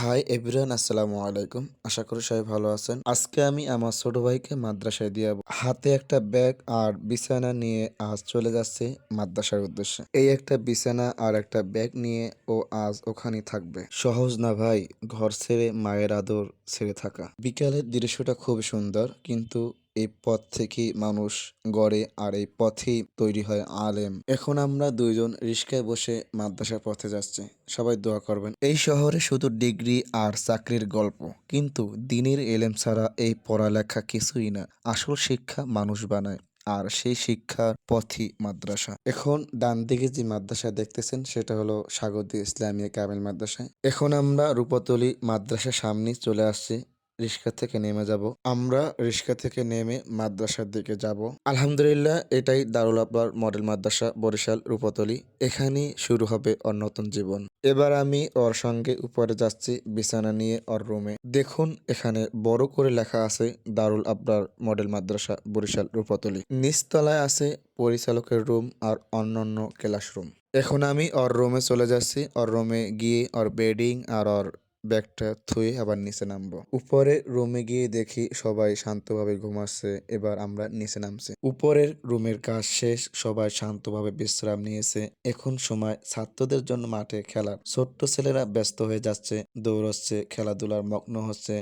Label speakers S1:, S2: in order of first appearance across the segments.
S1: Hi everyone, আসসালামু আলাইকুম। আশা করি সবাই ভালো আছেন। আজকে আমি আমার ছোট ভাইকে মাদ্রাসায় দিয়ে হাতে একটা ব্যাগ আর বিছানা নিয়ে আজ চলে যাচ্ছে মাদ্রাসার উদ্দেশ্যে। এই একটা বিছানা আর একটা ব্যাগ নিয়ে ও আজ ওখানেই থাকবে। সহজ না ভাই, ঘর ছেড়ে মায়ের আদর ছেড়ে থাকা। বিকালের দৃশ্যটা খুব সুন্দর, কিন্তু এই পথ থেকেই মানুষ গড়ে আর এই পথেই তৈরি হয় আলেম। এখন আমরা দুইজন রিস্কায় বসে মাদ্রাসার পথে যাচ্ছি। সবাই দোয়া করবেন। এই শহরে শুধু ডিগ্রি আর চাকরির গল্প, কিন্তু দিনের এলেম ছাড়া এই পড়ালেখা কিছুই না। আসল শিক্ষা মানুষ বানায়, আর সেই শিক্ষার পথই মাদ্রাসা। এখন ডান দিকে যে মাদ্রাসা দেখতেছেন সেটা হলো স্বাগত ইসলামিয়া কামিল মাদ্রাসা। এখন আমরা রূপতলী মাদ্রাসার সামনে চলে আসছি। রিক্সা থেকে নেমে যাব। আমরা রিক্সা থেকে নেমে মাদ্রাসার দিকে যাব। আলহামদুলিল্লাহ, এটাই দারুল আবরার মডেল মাদ্রাসা, বরিশাল রূপতলী। এখানেই শুরু হবে ওর নতুন জীবন। এবার আমি ওর সঙ্গে উপরে যাচ্ছি বিছানা নিয়ে ওর রুমে। দেখুন, এখানে বড় করে লেখা আছে দারুল আবরার মডেল মাদ্রাসা, বরিশাল রূপতলী। নিচতলায় আছে পরিচালকের রুম আর অন্যান্য ক্লাসরুম। এখন আমি ওর রুমে চলে যাচ্ছি। ওর রুমে গিয়ে ওর বেডিং আর ওর ব্যাগটা থুয়ে আবার নিচে নামবো। উপরে রুমে গিয়ে দেখি সবাই শান্তভাবে ঘুমাচ্ছে। এবার আমরা নিচে নামছি। উপরের রুমের কাজ শেষ, সবাই শান্তভাবে বিশ্রাম নিয়েছে। এখন সময় ছাত্রদের জন্য মাঠে খেলার। ছোট্ট ছেলেরা ব্যস্ত হয়ে যাচ্ছে, দৌড়চ্ছে, খেলাধুলার মগ্ন হচ্ছে।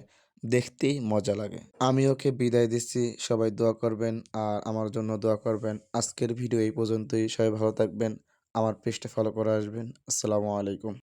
S1: দেখতেই মজা লাগে। আমি ওকে বিদায় দিচ্ছি। সবাই দোয়া করবেন আর আমার জন্য দোয়া করবেন। আজকের ভিডিও এই পর্যন্তই। সবাই ভালো থাকবেন। আমার পেজটা ফলো করে আসবেন। আসসালামু আলাইকুম।